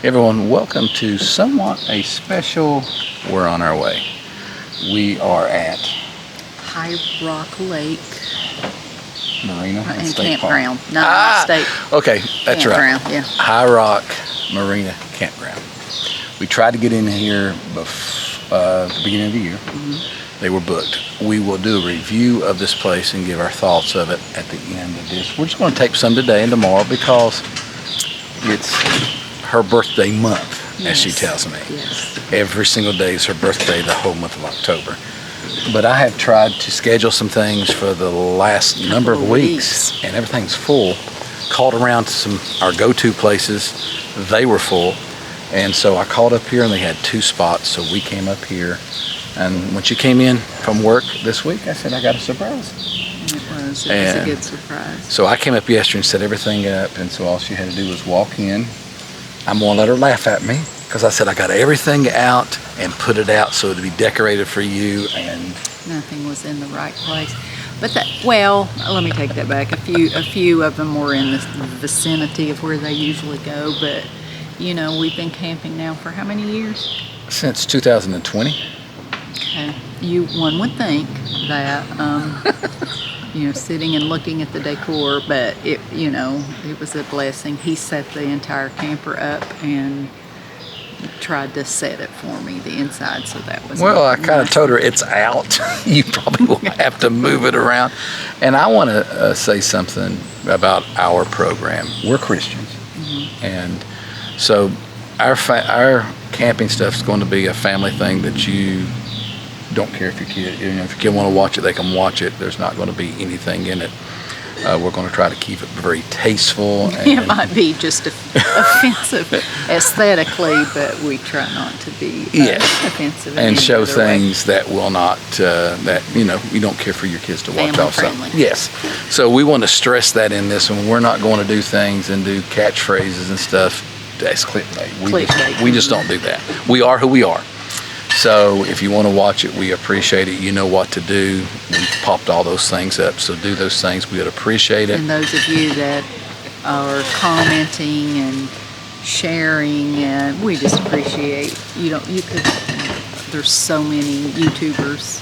Everyone, welcome to somewhat a special, we're on our way. We are at High Rock Lake Marina and State Campground. Park. No, State Okay, that's right. Campground, yeah. High Rock Marina Campground. We tried to get in here the beginning of the year. Mm-hmm. They were booked. We will do a review of this place and give our thoughts of it at the end of this. We're just going to take some today and tomorrow because it's her birthday month, as she tells me. Yes. Every single day is her birthday, the whole month of October. But I have tried to schedule some things for the last number of weeks, and everything's full. Called around to our go-to places. They were full. And so I called up here, and they had 2 spots, so we came up here. And when she came in from work this week, I said, I got a surprise. It was a good surprise. So I came up yesterday and set everything up, and so all she had to do was walk in. I'm going to let her laugh at me because I said I got everything out and put it out so it'd be decorated for you, and nothing was in the right place. But let me take that back. A few of them were in the vicinity of where they usually go, but you know, we've been camping now for how many years? Since 2020. Okay. One would think that sitting and looking at the decor, but it was a blessing. He set the entire camper up and tried to set it for me, the inside, so that was I kind of told her it's out. You probably will have to move it around. And I want to say something about our program. We're Christians, and so our camping stuff is going to be a family thing that you don't care if your kid want to watch it, they can watch it. There's not going to be anything in it. We're going to try to keep it very tasteful. And it might be just offensive aesthetically, but we try not to be offensive. And show things that will not, you don't care for your kids to watch also. Friendly. Yes. So we want to stress that in this one. We're not going to do things and do catchphrases and stuff. That's clickbait. We just don't do that. We are who we are. So if you want to watch it, we appreciate it. You know what to do. We popped all those things up, so do those things. We would appreciate it. And those of you that are commenting and sharing, we just appreciate. There's so many YouTubers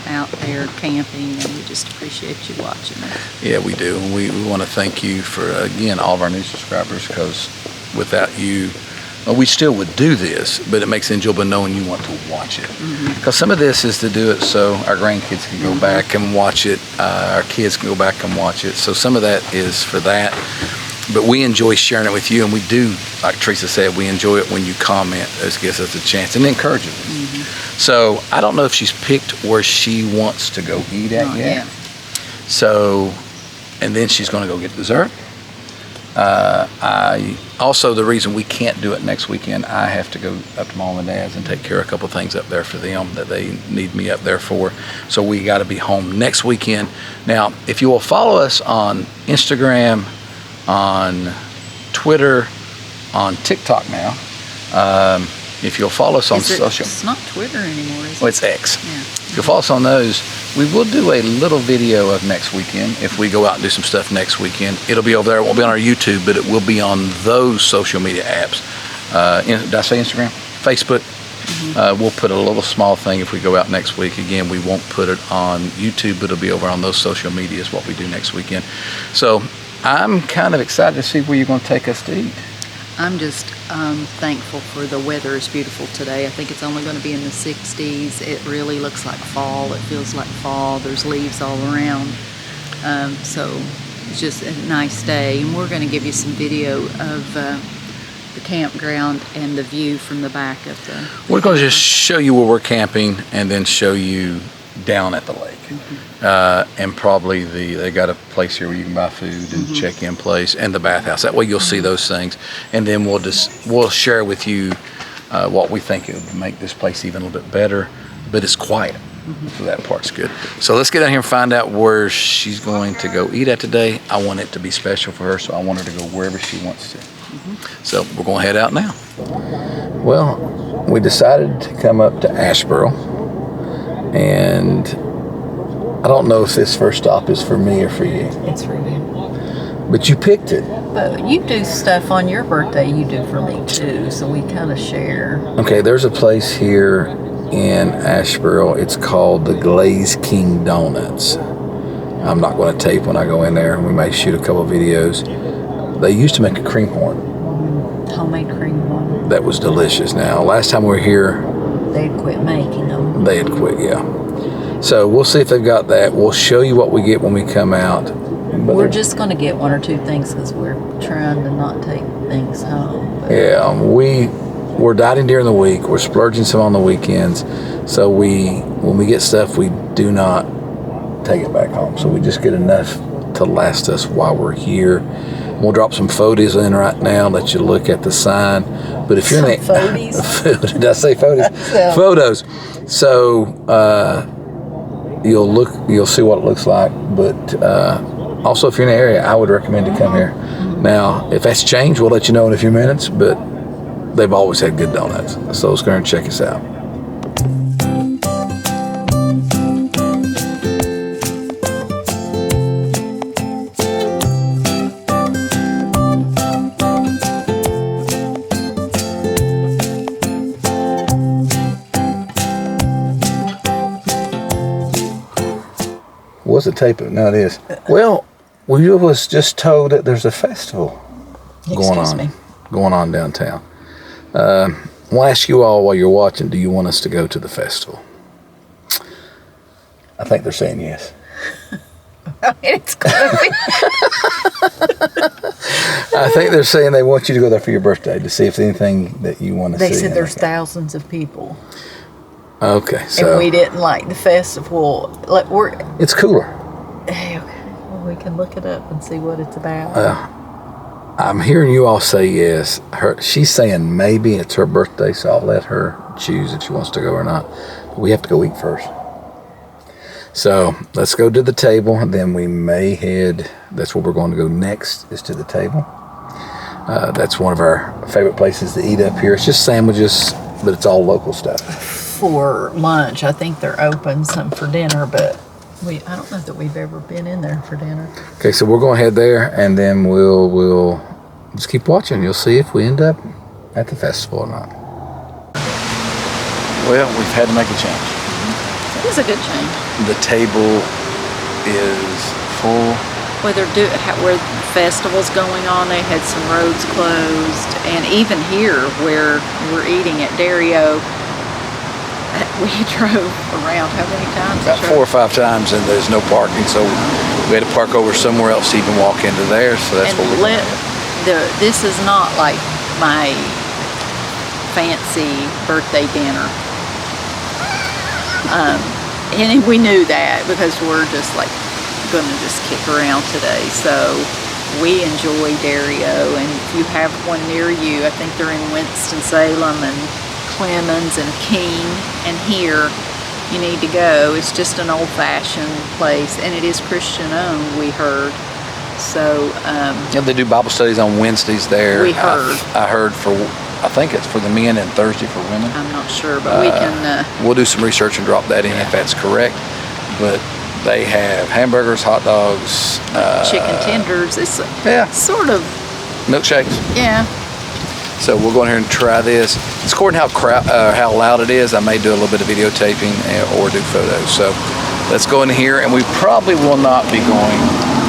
out there camping, and we just appreciate you watching it. Yeah, we do. We want to thank you for, again, all of our new subscribers, because without you, we still would do this, but it makes it enjoyable knowing you want to watch it. Because some of this is to do it so our grandkids can go back and watch it, our kids can go back and watch it. So some of that is for that. But we enjoy sharing it with you, and we do, like Teresa said, we enjoy it when you comment. This gives us a chance and encourages us. So I don't know if she's picked where she wants to go eat at yet. So, and then she's going to go get dessert. Also, the reason we can't do it next weekend, I have to go up to Mom and Dad's and take care of a couple things up there for them that they need me up there for. So we got to be home next weekend. Now, if you will follow us on Instagram, on Twitter, on TikTok now, if you'll follow us on social... It's not Twitter anymore, is it? Well, it's X. Yeah. If you'll follow us on those, we will do a little video of next weekend. If we go out and do some stuff next weekend, it'll be over there. It won't be on our YouTube, but it will be on those social media apps. Did I say Instagram? Facebook. We'll put a little small thing if we go out next week. Again, we won't put it on YouTube, but it'll be over on those social medias, what we do next weekend. So I'm kind of excited to see where you're going to take us to eat. I'm just thankful for the weather is beautiful today. I think it's only going to be in the 60s. It really looks like fall. It feels like fall. There's leaves all around. So it's just a nice day. And we're going to give you some video of the campground and the view from the back of the... We're going to just show you where we're camping and then show you down at the lake. And probably they got a place here where you can buy food and check-in place, and the bathhouse. That way you'll see those things, and then we'll share with you what we think it would make this place even a little bit better. But it's quiet, so that part's good. So let's get out here and find out where she's going to go eat at today. I want it to be special for her, so I want her to go wherever she wants to. So we're going to head out now. Well, we decided to come up to Asheboro, and I don't know if this first stop is for me or for you. It's for you. But you picked it. But you do stuff on your birthday you do for me too, so we kind of share. Okay, there's a place here in Asheboro. It's called the Glazed King Donuts. I'm not going to tape when I go in there. We may shoot a couple of videos. They used to make a cream horn. Homemade cream horn. That was delicious. Now, last time we were here, They'd quit making them. they had quit, yeah. So we'll see if they've got that. We'll show you what we get when we come out. But We're just going to get 1 or 2 things because we're trying to not take things home. But yeah, we're dieting during the week. We're splurging some on the weekends. So when we get stuff, we do not take it back home. So we just get enough to last us while we're here. We'll drop some photos in right now, let you look at the sign. But if you're in photos? Did I say photos? Yeah. Photos. So you'll see what it looks like. But also, if you're in the area, I would recommend to come here. Now, if that's changed, we'll let you know in a few minutes. But they've always had good donuts. So let's go and check us out. What's the tape of? No, it is. Well, we was just told that there's a festival going on downtown. I want to ask you all while you're watching, do you want us to go to the festival? I think they're saying yes. it's going to be. I think they're saying they want you to go there for your birthday to see if there's anything that you want to see. They said there's thousands of people. Okay, so. And we didn't like the festival. It's cooler. Okay, well, we can look it up and see what it's about. I'm hearing you all say yes. She's saying maybe it's her birthday, so I'll let her choose if she wants to go or not. But we have to go eat first. So let's go to the table, and then we may head. That's where we're going to go next, is to the table. That's one of our favorite places to eat up here. It's just sandwiches, but it's all local stuff. For lunch, I think they're open, some for dinner, but I don't know that we've ever been in there for dinner. Okay, so we're going to head there, and then we'll just keep watching. You'll see if we end up at the festival or not. Well, we've had to make a change. It was a good change. The table is full. Where the festival's going on, they had some roads closed, and even here where we're eating at Dario, we drove around how many times? About 4 or 5 times, and there's no parking, so we had to park over somewhere else to even walk into there. So that's what we did. This is not like my fancy birthday dinner. And we knew that because we're just like going to just kick around today. So we enjoy Dario, and if you have one near you, I think they're in Winston-Salem and Clemens and Keene, and here you need to go. It's just an old-fashioned place, and it is Christian-owned, we heard. So yeah, they do Bible studies on Wednesdays there. We heard. I heard I think it's for the men and Thursday for women. I'm not sure, but we can. We'll do some research and drop that in if that's correct. But they have hamburgers, hot dogs, chicken tenders. It's sort of milkshakes. Yeah. So we'll go in here and try this. It's according to how loud it is. I may do a little bit of videotaping or do photos. So let's go in here, and we probably will not be going.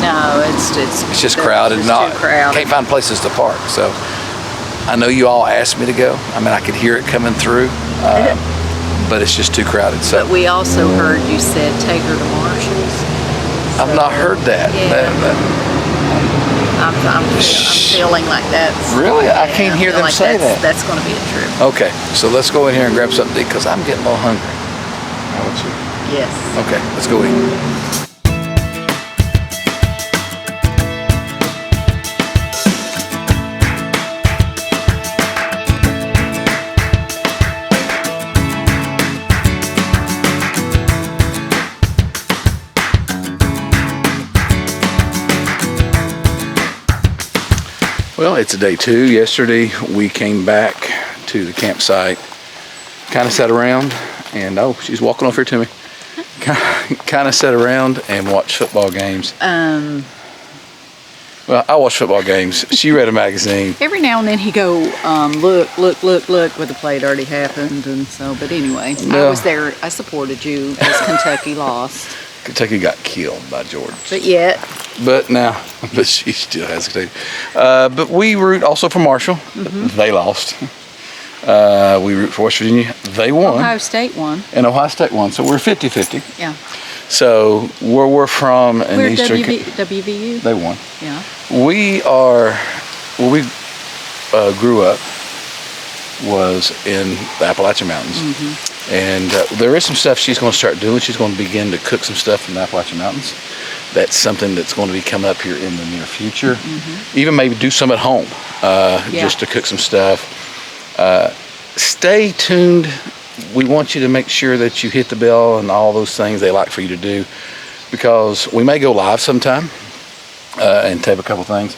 No, it's just crowded. It's too crowded. Can't find places to park. So I know you all asked me to go. I mean, I could hear it coming through, but it's just too crowded. So. But we also heard you said take her to Marshall's. I've not heard that. Yeah. I'm feeling like that's... Really? I can't hear them say that. That's going to be a trip. Okay, so let's go in here and grab something to eat because I'm getting a little hungry. How about you? Yes. Okay, let's go eat. Well, it's day 2. Yesterday we came back to the campsite, kind of sat around, and she's walking over here to me. Kind of sat around and watched football games. Well, Well, I watch football games. She read a magazine. Every now and then he go, look, with the play already happened, and so. But anyway, No. I was there. I supported you as Kentucky lost. Kentucky got killed by Georgia. But yet, But she still has Kentucky. But we root also for Marshall. They lost. We root for West Virginia. They won. Ohio State won. And Ohio State won. So we're 50-50. Yeah. So where we're from in We're Eastern WVU. they won. Yeah. We are, where we grew up was in the Appalachian Mountains. And there is some stuff she's going to start doing. She's going to begin to cook some stuff from the Appalachian Mountains. That's something that's going to be coming up here in the near future. Even maybe do some at home, just to cook some stuff. Stay tuned. We want you to make sure that you hit the bell and all those things they like for you to do, because we may go live sometime and tape a couple things.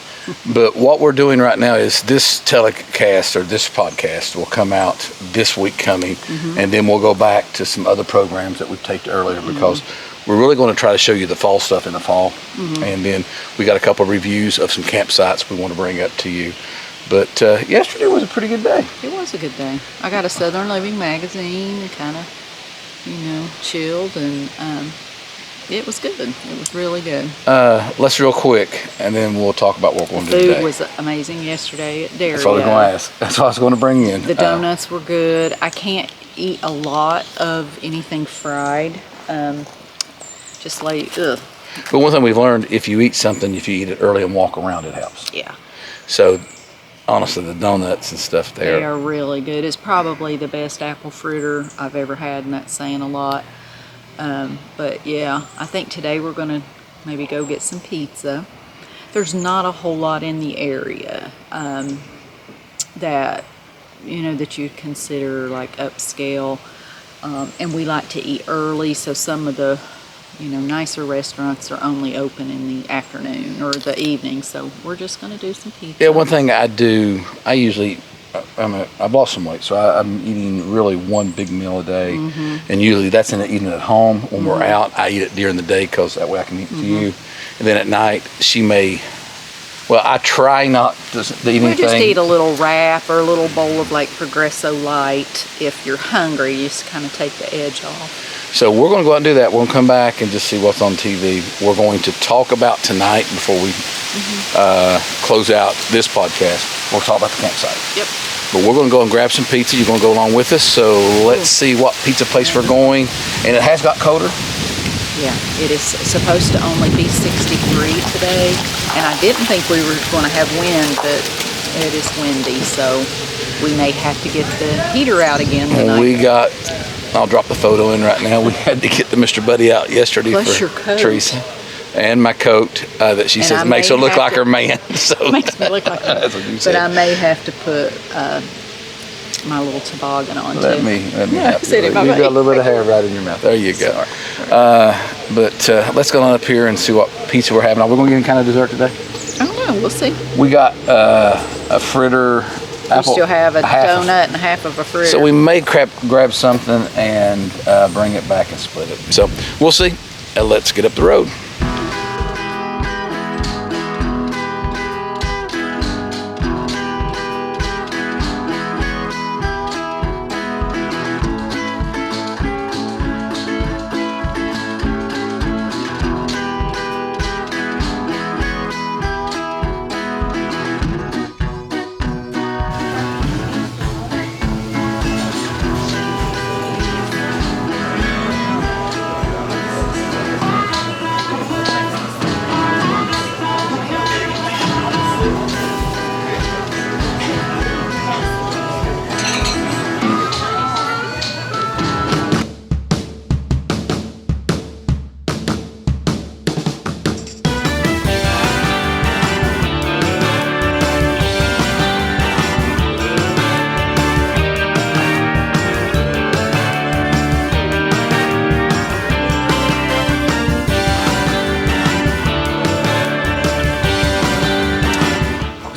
But what we're doing right now is this telecast or this podcast will come out this week coming, and then we'll go back to some other programs that we've taped earlier, because we're really going to try to show you the fall stuff in the fall. And then we got a couple of reviews of some campsites we want to bring up to you. But yesterday was a pretty good day. It was a good day. I got a Southern Living magazine and kind of, chilled, and it was good. It was really good. Let's real quick, and then we'll talk about what we're going to do today. Food was amazing yesterday at Dairy. That's what I was going to ask. That's what I was going to bring in. The donuts were good. I can't eat a lot of anything fried. Just like, ugh. But one thing we've learned, if you eat something, if you eat it early and walk around, it helps. Yeah. So, honestly, the donuts and stuff They are really good. It's probably the best apple fritter I've ever had, and that's saying a lot. But yeah, I think today we're going to maybe go get some pizza. There's not a whole lot in the area that, that you'd consider like upscale. And we like to eat early, so some of the, nicer restaurants are only open in the afternoon or the evening. So we're just going to do some pizza. Yeah, one thing I do, I usually, I've lost some weight, so I'm eating really one big meal a day. And usually that's in the evening at home. When we're out, I eat it during the day, because that way I can eat to you. And then at night, I try not to eat anything. We just eat a little wrap or a little bowl of like Progresso Light. If you're hungry, you just kind of take the edge off. So we're going to go out and do that. We're going to come back and just see what's on TV. We're going to talk about tonight, before we close out this podcast, we'll talk about the campsite. Yep. But we're going to go and grab some pizza. You're going to go along with us. So let's see what pizza place we're going. And it has got colder. Yeah, it is supposed to only be 63 today. And I didn't think we were going to have wind, but it is windy. So we may have to get the heater out again tonight. I'll drop the photo in right now. We had to get the Mr. Buddy out yesterday Plus for your coat. Teresa. And my coat that she says makes her look like her man. So makes me look like her. That's what you But said. I may have to put my little toboggan on Let too. me help you. Sit in my You've got a little bit of bag. hair right in your mouth. There you go. But let's go on up here and see what pizza we're having. Are we going to get any kind of dessert today? I don't know. We'll see. We got a fritter. We still have a donut and half of a fritter. So we may grab something and bring it back and split it. So we'll see. Let's get up the road.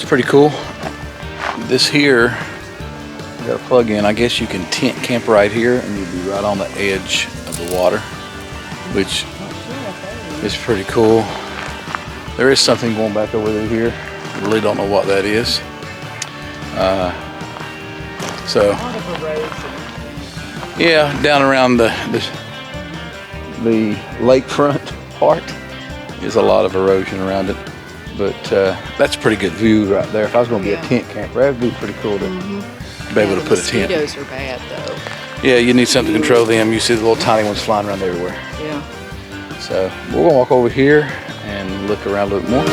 Pretty cool. This here, you got a plug in. I guess you can tent camp right here, and you'll be right on the edge of the water, which is pretty cool. There is something going back over there here. I really don't know what that is. So, yeah, down around the lakefront part is a lot of erosion around it. But that's a pretty good view right there. If I was going to be a tent camper, that would be pretty cool to be able to put a tent. Mosquitoes are bad though. Yeah, you need something to control them. You see the little tiny ones flying around everywhere. Yeah. So we're going to walk over here and look around a little more.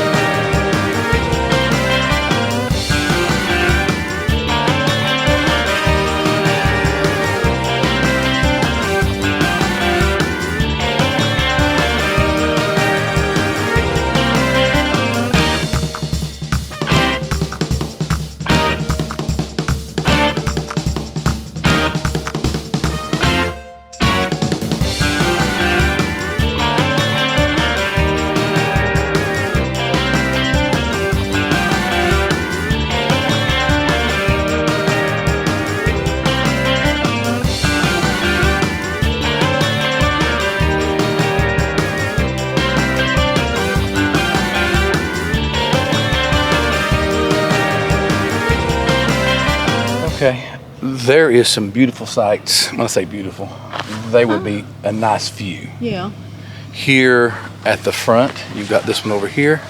Okay, there is some beautiful sights. When I say beautiful, they would be a nice view. Yeah. Here at the front, you've got this one over here.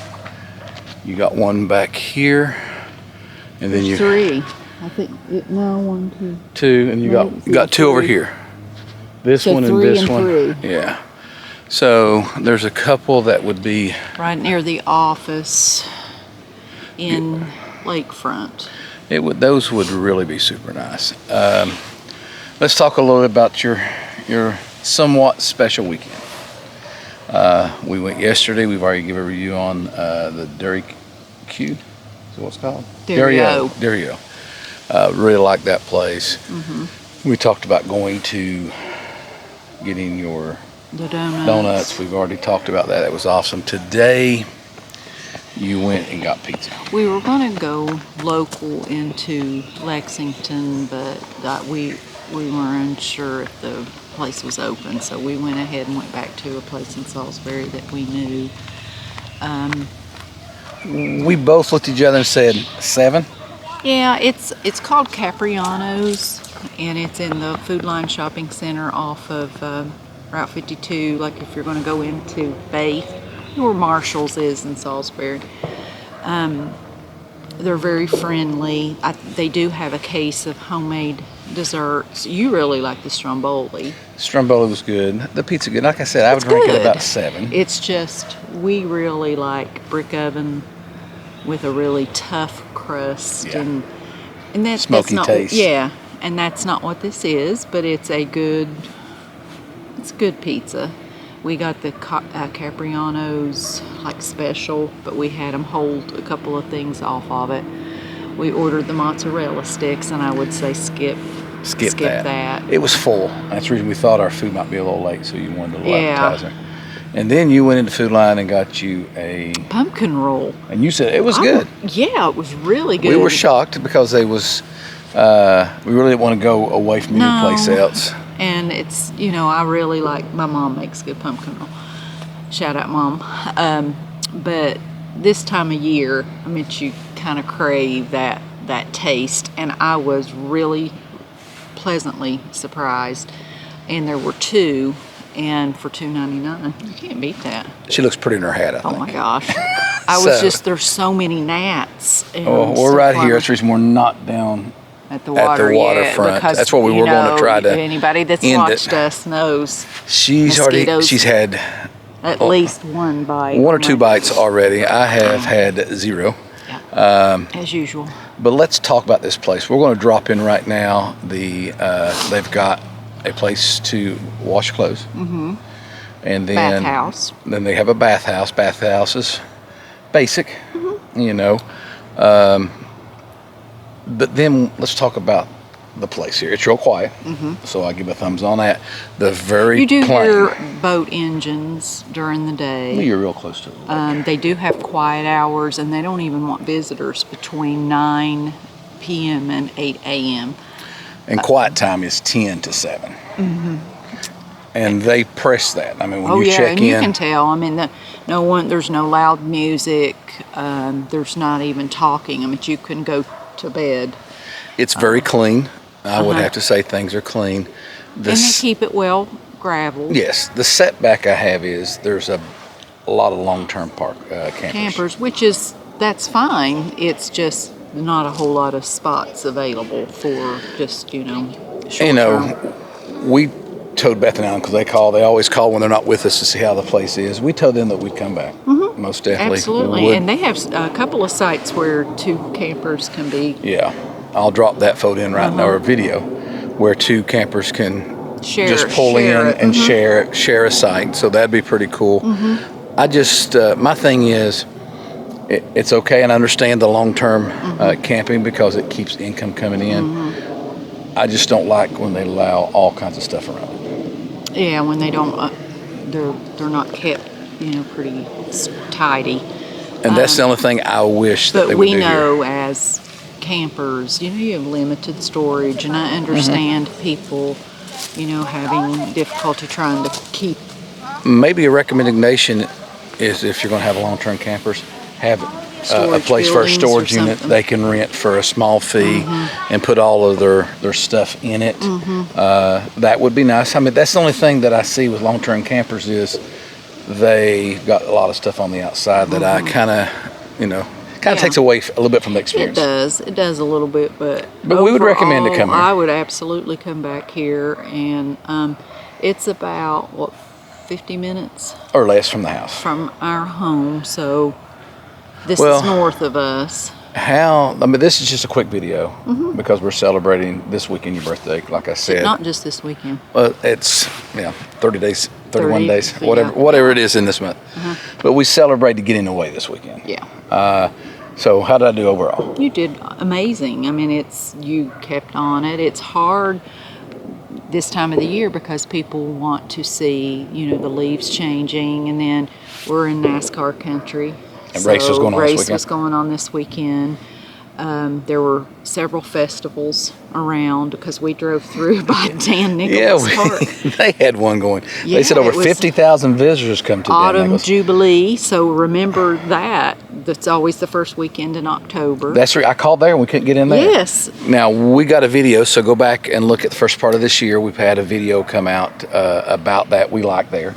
You got one back here, and then you three. I think no, 1, 2. Two, and you got two over here. This So one and three this and one. three. Yeah. So there's a couple that would be Right near the office in Lakefront. those would really be super nice. Let's talk a little bit about your somewhat special weekend. We went yesterday. We've already given a review on the Derry Q. Is that what it's called? Dario. Dario. Really like that place. We talked about going to getting your The donuts. donuts. We've already talked about that. That was awesome. Today, you went and got pizza. We were going to go local into Lexington, but we weren't unsure if the place was open, so we went ahead and went back to a place in Salisbury that we knew. We both looked at each other and said 7. Yeah, it's called Capriano's, and it's in the Food Line Shopping Center off of Route 52. Like if you're going to go into Faith, where Marshall's is in Salisbury. They're very friendly. They do have a case of homemade desserts. You really like the stromboli. Stromboli was good. The pizza good. Like I said, I would rank it about 7. It's just, we really like brick oven with a really tough crust. Yeah. And that's Smoky not, taste. Yeah, and that's not what this is, but it's good pizza. We got the Capriano's like special, but we had them hold a couple of things off of it. We ordered the mozzarella sticks, and I would say skip that. It was full. That's the reason we thought our food might be a little late, so you wanted a little Yeah. appetizer. And then you went into Food Line and got you a Pumpkin roll. and you said it was good. Yeah, it was really good. We were shocked because we really didn't want to go away from any place else. And it's, I really like, my mom makes good pumpkin roll. Shout out, Mom. But this time of year, you kind of crave that taste. And I was really pleasantly surprised. And there were 2, and for $2.99. You can't beat that. She looks pretty in her hat, I think. Oh my gosh. There's so many gnats. And We're right here. That's the reason we're not down at the waterfront. Because, that's what we were going to try to anybody that's watched us knows she's had at least one bite. 1 or 2 bites already. I have had 0. Yeah. As usual. But let's talk about this place. We're going to drop in right now. They've got a place to wash clothes. Mm-hmm. And then bathhouse. Then they have a bathhouse. Bathhouse is basic, but then let's talk about the place here. It's real quiet, so I give a thumbs on that. You do hear boat engines during the day. Well, you're real close to it. They do have quiet hours, and they don't even want visitors between 9 p.m. and 8 a.m. And quiet time is 10 to 7. Mm-hmm. And they press that. When you check and in. you can tell. There's no loud music. There's not even talking. I mean, you can go to bed. It's very clean. I would have to say things are clean. And they keep it well graveled. Yes. The setback I have is there's a lot of long-term campers. That's fine. It's just not a whole lot of spots available for just, short term. We told Beth and Alan, because they always call when they're not with us to see how the place is. We told them that we'd come back. Most definitely. Absolutely. And they have a couple of sites where 2 campers can be. Yeah. I'll drop that photo in right now, or video, where 2 campers can just pull in and share a site. So that'd be pretty cool. I just, my thing is, it's okay, and I understand the long-term camping because it keeps income coming in. I just don't like when they allow all kinds of stuff around. Yeah, when they don't, they're not kept, pretty tidy. And that's the only thing I wish that they would do here. But we know as campers, you have limited storage, and I understand people, having difficulty trying to keep. Maybe a recommendation is, if you're going to have long-term campers, have a place for a storage unit they can rent for a small fee and put all of their stuff in it. That would be nice. I mean, that's the only thing that I see with long-term campers is they got a lot of stuff on the outside that I kind of takes away a little bit from the experience. It does a little bit, but we would recommend to come here. I would absolutely come back here, and it's about 50 minutes or less from the house, from our home. So this is north of us. This is just a quick video because we're celebrating this weekend your birthday, like I said. Not just this weekend. Well, it's 30 days, 31 days, whatever it is in this month. But we celebrated getting away this weekend. Yeah. So how did I do overall? You did amazing. I mean, you kept on it. It's hard this time of the year because people want to see, the leaves changing, and then we're in NASCAR country. And race was going on this weekend. There were several festivals around because we drove through by Dan Nicholas Park. They had one going. They said over 50,000 visitors come to Dan Nicholas. Autumn Jubilee, so remember that. That's always the first weekend in October. That's right. I called there and we couldn't get in there. Yes. Now, we got a video, so go back and look at the first part of this year. We've had a video come out about that. We like there.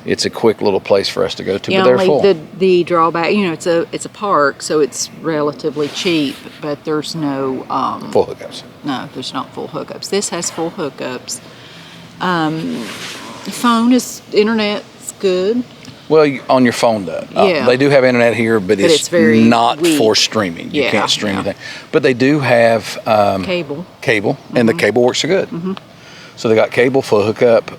It's a quick little place for us to go to, but they're full. The drawback, it's a park, so it's relatively cheap, but there's no full hookups. No, there's not full hookups. This has full hookups. Internet's good. Well, on your phone, they do have internet here, but it's very not weak. For streaming. You can't stream anything. But they do have cable, and the cable works good. So they got cable, full hookup.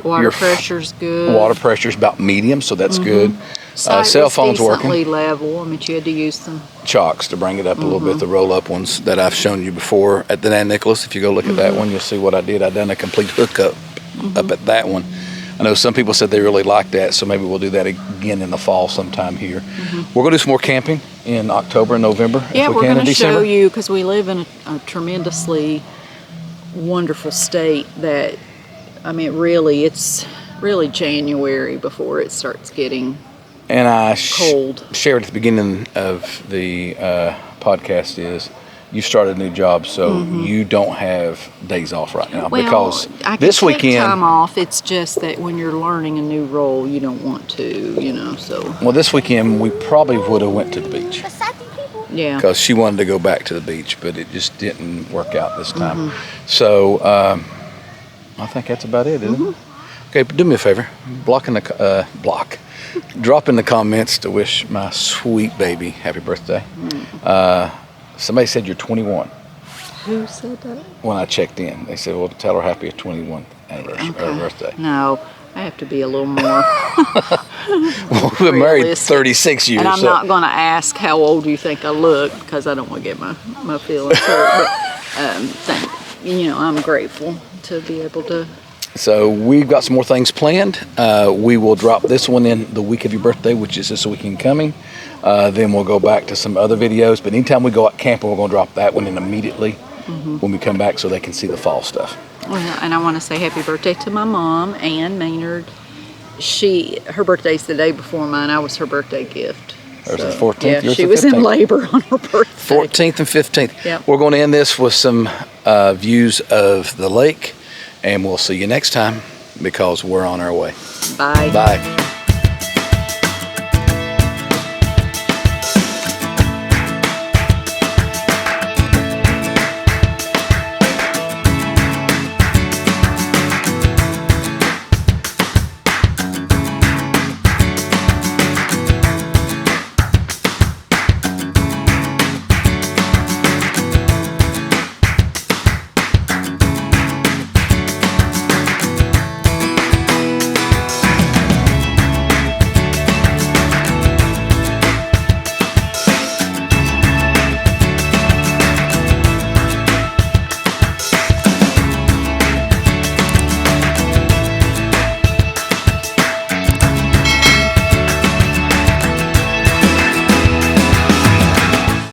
Water pressure's good. Water pressure's about medium, so that's good. Cell phones working. Level. I mean, you had to use some chocks to bring it up a little bit. The roll-up ones that I've shown you before at the Dan Nicholas. If you go look at that one, you'll see what I did. I done a complete hookup up at that one. I know some people said they really liked that, so maybe we'll do that again in the fall sometime here. We're going to do some more camping in October and November. Yeah, we're going to show you, because we live in a tremendously wonderful state that, really, it's really January before it starts getting and I cold. Shared at the beginning of the podcast is you started a new job, so you don't have days off right now because I can this weekend take time off. It's just that when you're learning a new role, you don't want to, So well, this weekend we probably would have went to the beach. Yeah. Because she wanted to go back to the beach, but it just didn't work out this time. So I think that's about it, isn't it? Okay, do me a favor, drop in the comments to wish my sweet baby happy birthday. Somebody said you're 21. Who said that? When I checked in, they said, well, tell her happy 21th anniversary or birthday. No, I have to be a little more well, we've been married 36 years. And I'm not going to ask how old you think I look because I don't want to get my feelings hurt. But I'm grateful to be able to. So we've got some more things planned. We will drop this one in the week of your birthday, which is this weekend coming. Then we'll go back to some other videos. But anytime we go out camping, we're going to drop that one in immediately when we come back so they can see the fall stuff. Well, and I want to say happy birthday to my mom, Ann Maynard, her birthday's the day before mine. I was her birthday gift. There's the 14th. Yeah, yours she the was in 15th. labor on her birthday. 14th and 15th. Yep. We're going to end this with some views of the lake, and we'll see you next time because we're on our way. Bye. Bye.